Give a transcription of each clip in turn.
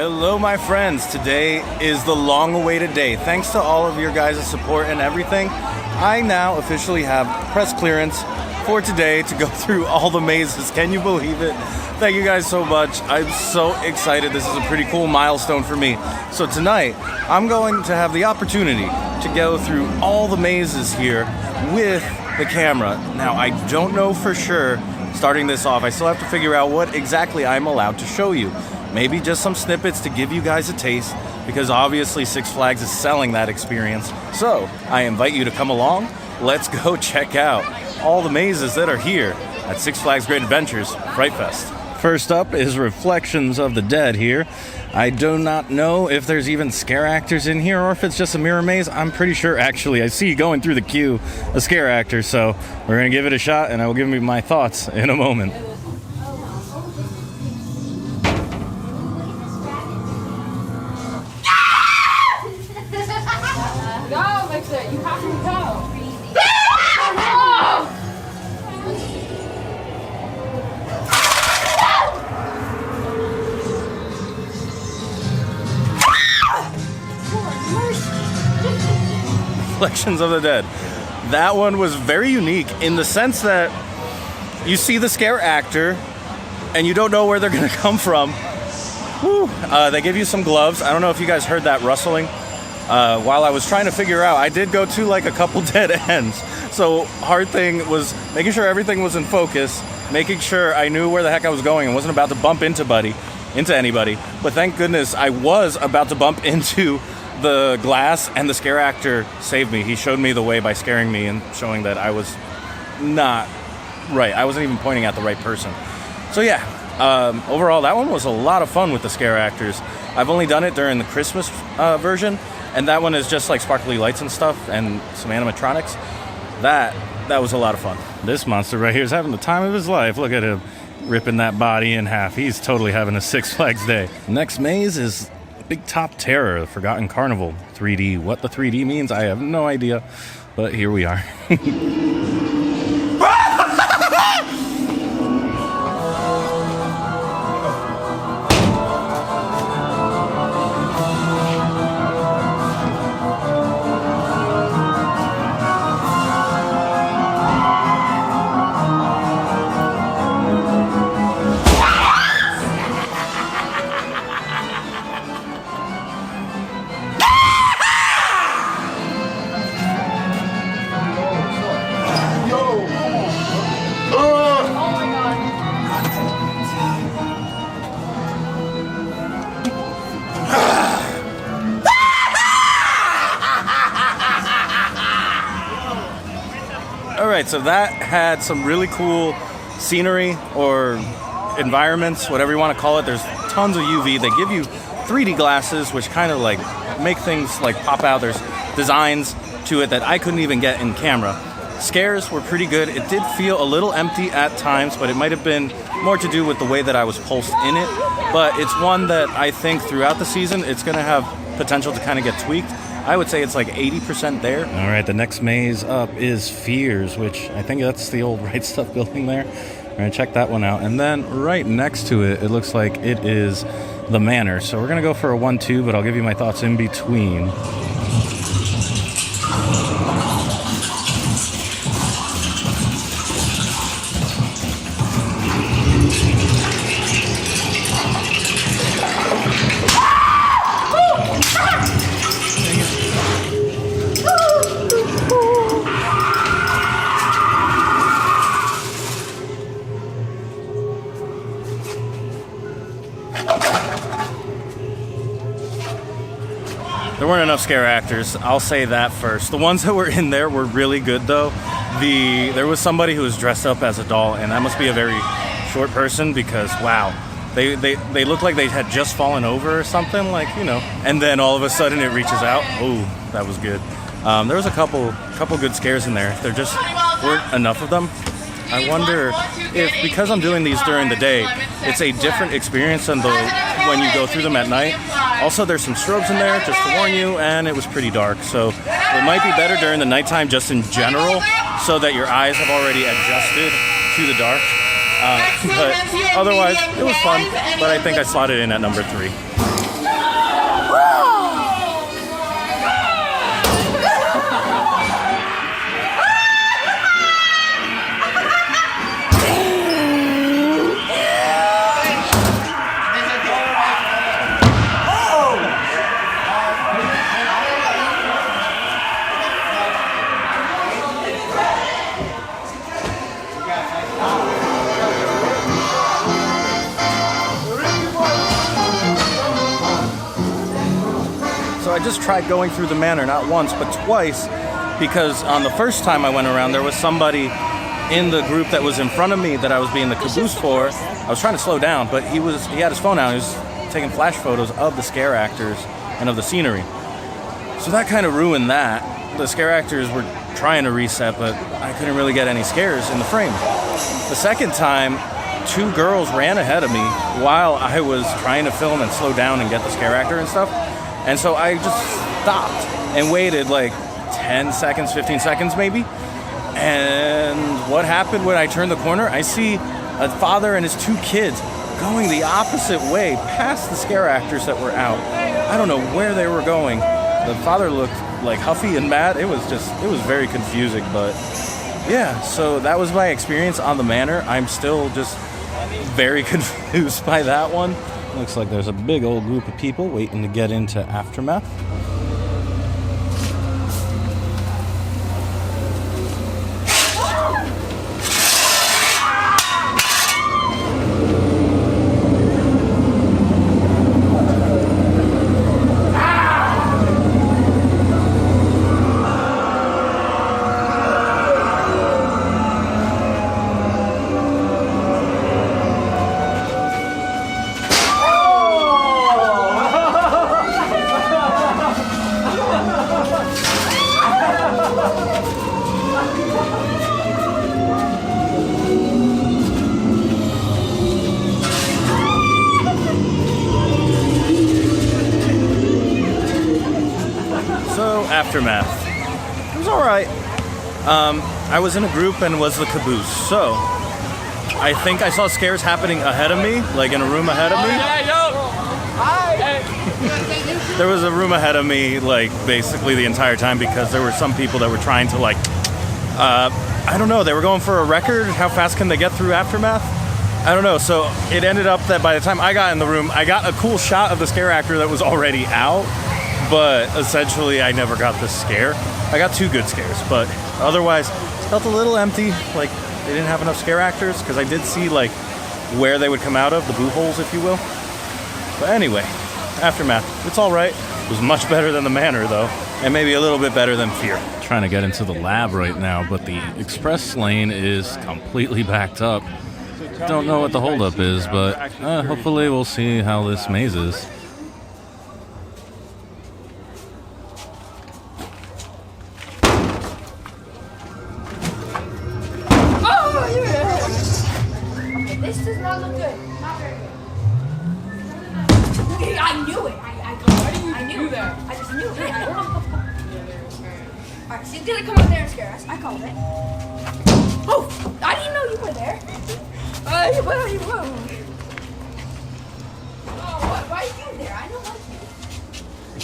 Hello, my friends. Today is the long-awaited day. Thanks to all of your guys' support and everything, I now officially have press clearance for today to go through all the mazes. Can you believe it? Thank you guys so much. I'm so excited. This is a pretty cool milestone for me. So tonight, I'm going to have the opportunity to go through all the mazes here with the camera. Now, I don't know for sure, starting this off, I still have to figure out what exactly I'm allowed to show you. Maybe just some snippets to give you guys a taste, because obviously Six Flags is selling that experience. So, I invite you to come along. Let's go check out all the mazes that are here at Six Flags Great Adventures Fright Fest. First up is Reflections of the Dead here. I do not know if there's even scare actors in here or if it's just a mirror maze. I'm pretty sure, actually, I see going through the queue a scare actor, so we're going to give it a shot, and I will give you my thoughts in a moment. Go, Victor, you have to go. Reflections of the Dead. That one was very unique in the sense that you see the scare actor and you don't know where they're going to come from. Whew. They give you some gloves. I don't know if you guys heard that rustling. While I was trying to figure out, I did go to like a couple dead ends. So hard thing was making sure everything was in focus, making sure I knew where the heck I was going and wasn't about to bump into anybody. But thank goodness I was about to bump into the glass, and the scare actor saved me. He showed me the way by scaring me and showing that I was not right. I wasn't even pointing at the right person. So yeah, overall that one was a lot of fun with the scare actors. I've only done it during the Christmas version, and that one is just like sparkly lights and stuff and some animatronics. That was a lot of fun. This monster right here is having the time of his life. Look at him ripping that body in half. He's totally having a Six Flags day. Next maze is Big Top Terror, the Forgotten Carnival 3D. What the 3D means, I have no idea, but here we are. Alright, so that had some really cool scenery or environments, whatever you want to call it. There's tons of UV. They give you 3D glasses, which kind of like make things like pop out. There's designs to it that I couldn't even get in camera. Scares were pretty good. It did feel a little empty at times, but it might have been more to do with the way that I was pulsed in it. But it's one that I think throughout the season, it's going to have potential to kind of get tweaked. I would say it's like 80% there. All right, the next maze up is Fears, which I think that's the old Right Stuff building there. We're going to check that one out. And then right next to it, it looks like it is the Manor. So we're going to go for a 1-2, but I'll give you my thoughts in between. There weren't enough scare actors, I'll say that first. The ones that were in there were really good though. There was somebody who was dressed up as a doll, and that must be a very short person because wow, they looked like they had just fallen over or something, like, you know. And then all of a sudden it reaches out. Oh, that was good. There was a couple good scares in there. There just weren't enough of them. I wonder if, because I'm doing these during the day, it's a different experience than when you go through them at night. Also, there's some strobes in there, just to warn you, and it was pretty dark. So it might be better during the nighttime just in general, so that your eyes have already adjusted to the dark. But otherwise, it was fun, but I think I slotted in at number 3. So I just tried going through the manor, not once, but twice, because on the first time I went around, there was somebody in the group that was in front of me that I was being the caboose for. I was trying to slow down, but he had his phone out. He was taking flash photos of the scare actors and of the scenery. So that kind of ruined that. The scare actors were trying to reset, but I couldn't really get any scares in the frame. The second time, 2 girls ran ahead of me while I was trying to film and slow down and get the scare actor and stuff. And so I just stopped and waited like 10 seconds, 15 seconds maybe. And what happened when I turned the corner? I see a father and his 2 kids going the opposite way past the scare actors that were out. I don't know where they were going. The father looked like huffy and mad. It was very confusing, but yeah, so that was my experience on the manor. I'm still just very confused by that one. Looks like there's a big old group of people waiting to get into Aftermath. Aftermath. It was alright. I was in a group and was the caboose, so I think I saw scares happening ahead of me, like in a room ahead of me. There was a room ahead of me, like basically the entire time, because there were some people that were trying to like, I don't know, they were going for a record. How fast can they get through Aftermath? I don't know. So it ended up that by the time I got in the room, I got a cool shot of the scare actor that was already out. But essentially, I never got the scare. I got 2 good scares, but otherwise, it felt a little empty. Like, they didn't have enough scare actors, because I did see, like, where they would come out of, the boo holes, if you will. But anyway, Aftermath. It's all right. It was much better than the manor, though, and maybe a little bit better than Fear. Trying to get into the lab right now, but the express lane is completely backed up. Don't know what the holdup is, but hopefully we'll see how this maze is. This does not look good. Not very good. I knew it. I knew that. I just knew it. Alright, she's gonna come out there and scare us. I called it. Oh! I didn't know you were there. You were. Oh, what? Why are you there? I don't like you.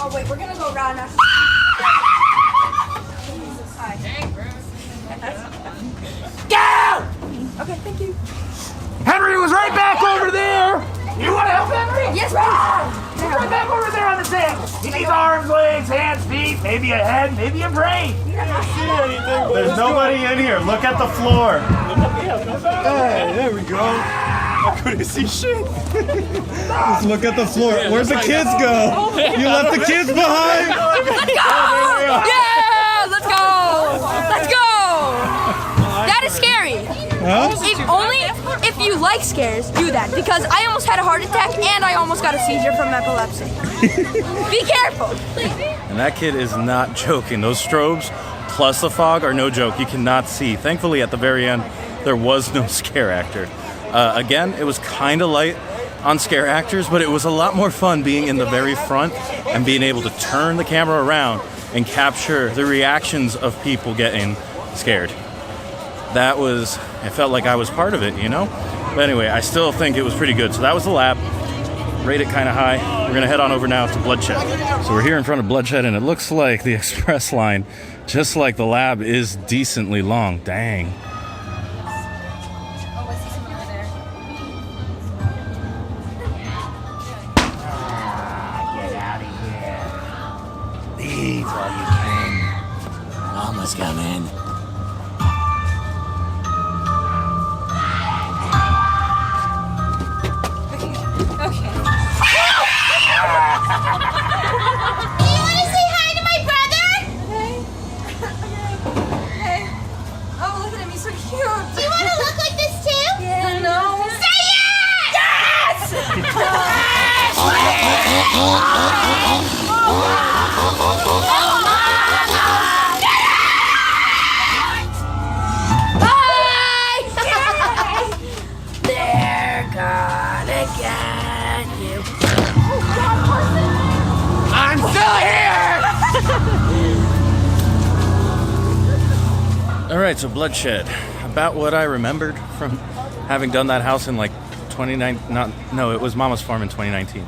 Oh, wait, we're gonna go around now. Jesus, hi. Dang, bro. Go! Okay, thank you. Henry was right back over there! You want to help Henry? Yes, please! He's right back over there on the table. He needs arms, legs, hands, feet, maybe a head, maybe a brain. There's nobody in here. Look at the floor. Hey, there we go. I couldn't see shit. Just look at the floor. Where'd the kids go? You left the kids behind? Let's go! Yeah! Let's go! Let's go! That is scary. Huh? Only if you like scares, do that. Because I almost had a heart attack and I almost got a seizure from epilepsy. Be careful. And that kid is not joking. Those strobes plus the fog are no joke. You cannot see. Thankfully, at the very end, there was no scare actor. Again, it was kind of light on scare actors, but it was a lot more fun being in the very front and being able to turn the camera around and capture the reactions of people getting scared. That was, it felt like I was part of it, you know? But anyway, I still think it was pretty good. So that was the lab. Rate it kind of high. We're going to head on over now to Bloodshed. So we're here in front of Bloodshed, and it looks like the express line, just like the lab, is decently long. Dang. Get out of here. Leave while you can. Mama's coming. Okay. They're gonna get you. I'm still here! Alright, so Bloodshed. About what I remembered from having done that house in like 2019. It was Mama's Farm in 2018.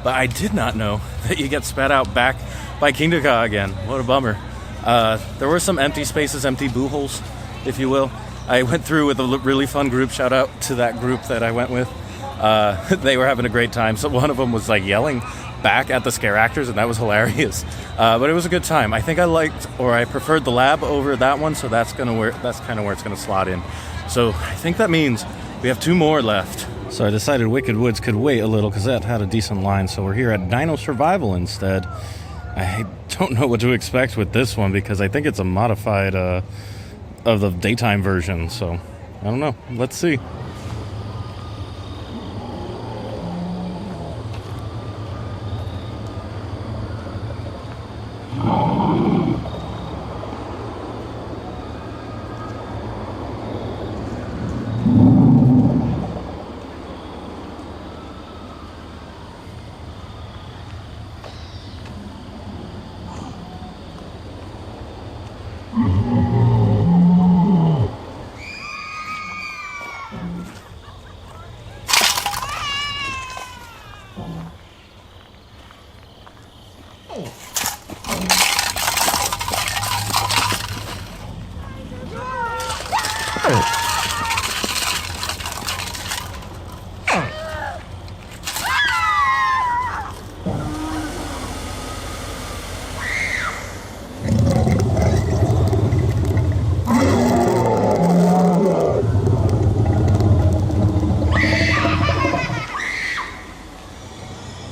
But I did not know that you get spat out back by King Ka again. What a bummer. There were some empty spaces, empty boo holes, if you will. I went through with a really fun group. Shout out to that group that I went with. They were having a great time. So one of them was like yelling back at the scare actors, and that was hilarious. But it was a good time. I think I preferred the lab over that one, so that's kind of where it's gonna slot in. So I think that means we have 2 more left. So I decided Wicked Woods could wait a little because that had a decent line. So we're here at Dino Survival instead. I don't know what to expect with this one because I think it's a modified of the daytime version. So I don't know. Let's see.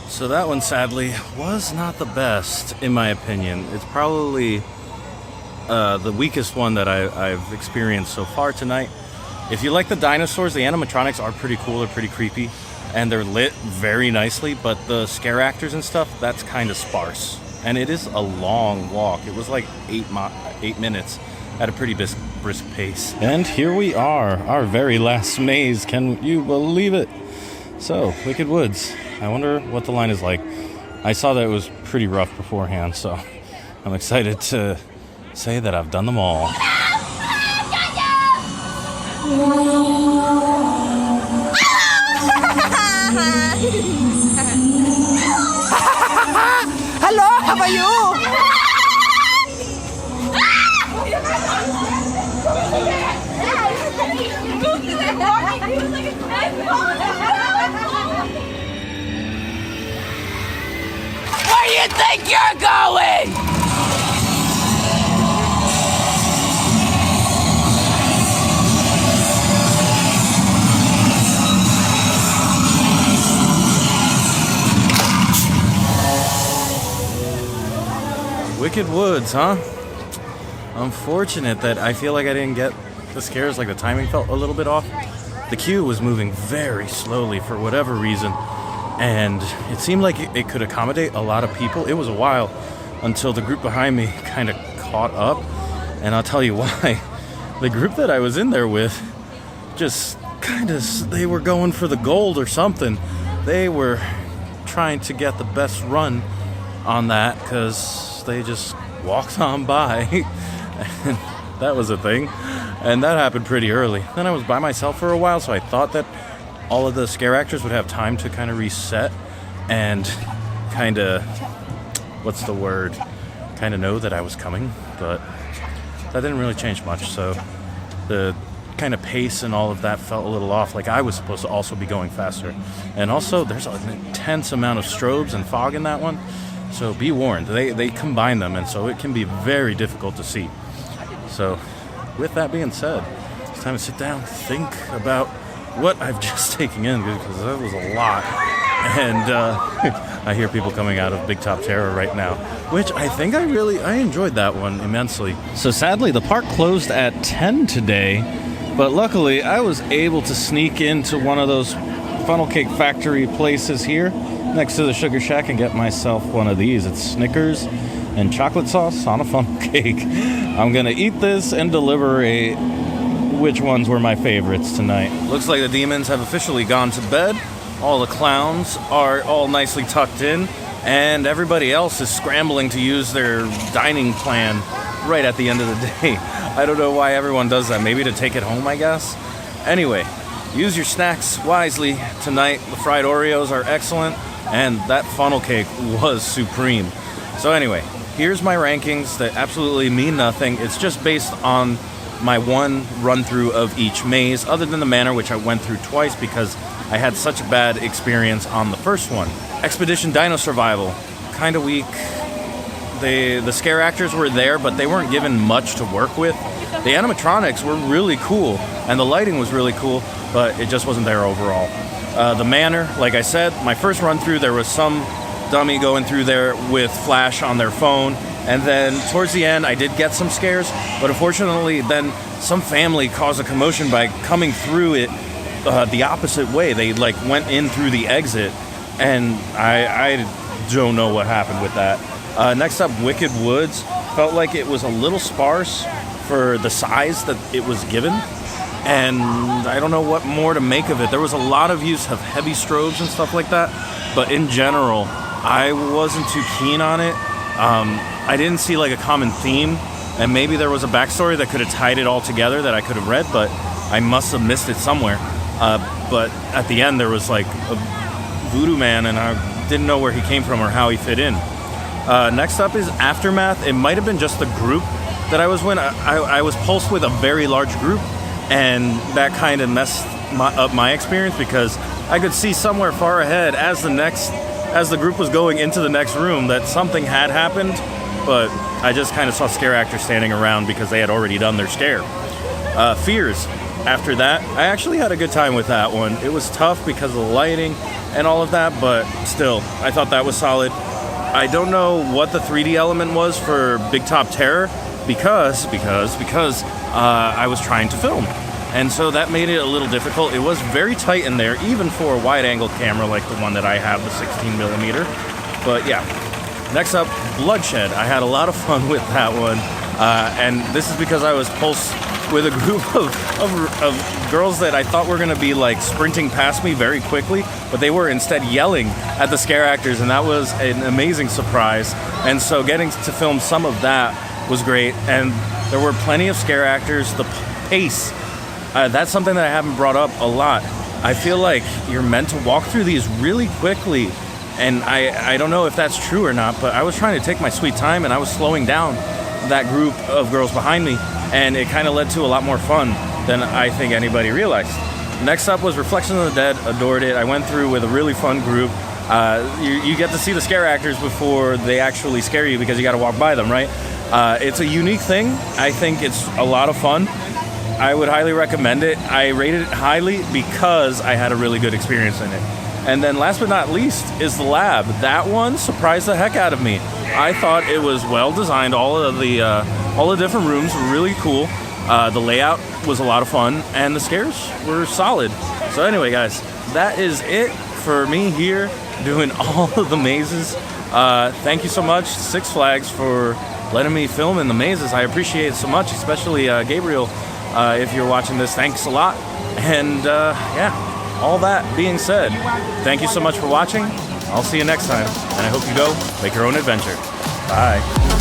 So that one, sadly, was not the best, in my opinion. It's probably the weakest one that I've experienced so far tonight. If you like the dinosaurs, the animatronics are pretty cool, they're pretty creepy, and they're lit very nicely, but the scare actors and stuff, that's kind of sparse. And it is a long walk. It was like 8 minutes at a pretty brisk pace. And here we are, our very last maze. Can you believe it? So, Wicked Woods. I wonder what the line is like. I saw that it was pretty rough beforehand, so I'm excited to say that I've done them all. Hello, how are you? Where do you think you're going? Wicked Woods, huh? Unfortunate that I feel like I didn't get the scares, like the timing felt a little bit off. The queue was moving very slowly for whatever reason, and it seemed like it could accommodate a lot of people. It was a while until the group behind me kind of caught up, and I'll tell you why. The group that I was in there with just they were going for the gold or something. They were trying to get the best run on that because they just walked on by. And that was a thing, and that happened pretty early. Then I was by myself for a while, so I thought that all of the scare actors would have time to kind of reset and kind of, what's the word, kind of know that I was coming, but that didn't really change much. So the kind of pace and all of that felt a little off, like I was supposed to also be going faster. And also there's an intense amount of strobes and fog in that one, so be warned, they combine them, and so it can be very difficult to see. So with that being said, it's time to sit down, think about what I've just taken in, because that was a lot. And I hear people coming out of Big Top Terror right now, which I think I enjoyed that one immensely. So sadly, the park closed at 10 today, but luckily I was able to sneak into one of those funnel cake factory places here. next to the Sugar Shack and get myself one of these. It's Snickers and chocolate sauce on a funnel cake. I'm gonna eat this and deliberate which ones were my favorites tonight. Looks like the demons have officially gone to bed. All the clowns are all nicely tucked in, and everybody else is scrambling to use their dining plan right at the end of the day. I don't know why everyone does that. Maybe to take it home, I guess. Anyway, use your snacks wisely tonight. The fried Oreos are excellent, and that funnel cake was supreme. So anyway, here's my rankings that absolutely mean nothing. It's just based on my one run-through of each maze, other than the manor, which I went through twice because I had such a bad experience on the first one. Expedition Dino Survival, kind of weak. The scare actors were there, but they weren't given much to work with. The animatronics were really cool, and the lighting was really cool, but it just wasn't there overall. The manor, like I said, my first run-through, there was some dummy going through there with flash on their phone, and then towards the end I did get some scares, but unfortunately then some family caused a commotion by coming through it the opposite way. They like went in through the exit, and I don't know what happened with that. Next up, Wicked Woods. Felt like it was a little sparse for the size that it was given, and I don't know what more to make of it. There was a lot of use of heavy strobes and stuff like that, but in general I wasn't too keen on it. I didn't see like a common theme, and maybe there was a backstory that could have tied it all together that I could have read, but I must have missed it somewhere. But at the end there was like a voodoo man, and I didn't know where he came from or how he fit in. Next up is Aftermath. It might have been just the group that I was with. I was pulsed with a very large group, and that kind of messed up my experience because I could see somewhere far ahead as the group was going into the next room that something had happened, but I just kind of saw scare actors standing around because they had already done their scare. Fears. After that, I actually had a good time with that one. It was tough because of the lighting and all of that, but still, I thought that was solid. I don't know what the 3D element was for Big Top Terror because I was trying to film. And so that made it a little difficult. It was very tight in there, even for a wide-angle camera like the one that I have, the 16mm. But yeah. Next up, Bloodshed. I had a lot of fun with that one. And this is because I was pulsed with a group of girls that I thought were going to be like sprinting past me very quickly, but they were instead yelling at the scare actors, and that was an amazing surprise. And so getting to film some of that was great, and there were plenty of scare actors. The pace, that's something that I haven't brought up a lot. I feel like you're meant to walk through these really quickly, and I don't know if that's true or not, but I was trying to take my sweet time, and I was slowing down that group of girls behind me, and it kind of led to a lot more fun than I think anybody realized. Next up was Reflection of the Dead. Adored it. I went through with a really fun group. You get to see the scare actors before they actually scare you because you got to walk by them, right? It's a unique thing. I think it's a lot of fun. I would highly recommend it. I rated it highly because I had a really good experience in it. And then last but not least is the lab. That one surprised the heck out of me. I thought it was well designed. All the different rooms were really cool. The layout was a lot of fun, and the scares were solid. So anyway, guys, that is it for me here doing all of the mazes. Thank you so much, Six Flags, for letting me film in the mazes. I appreciate it so much, especially Gabriel. If you're watching this, thanks a lot. And yeah. All that being said, thank you so much for watching. I'll see you next time, and I hope you go make your own adventure. Bye.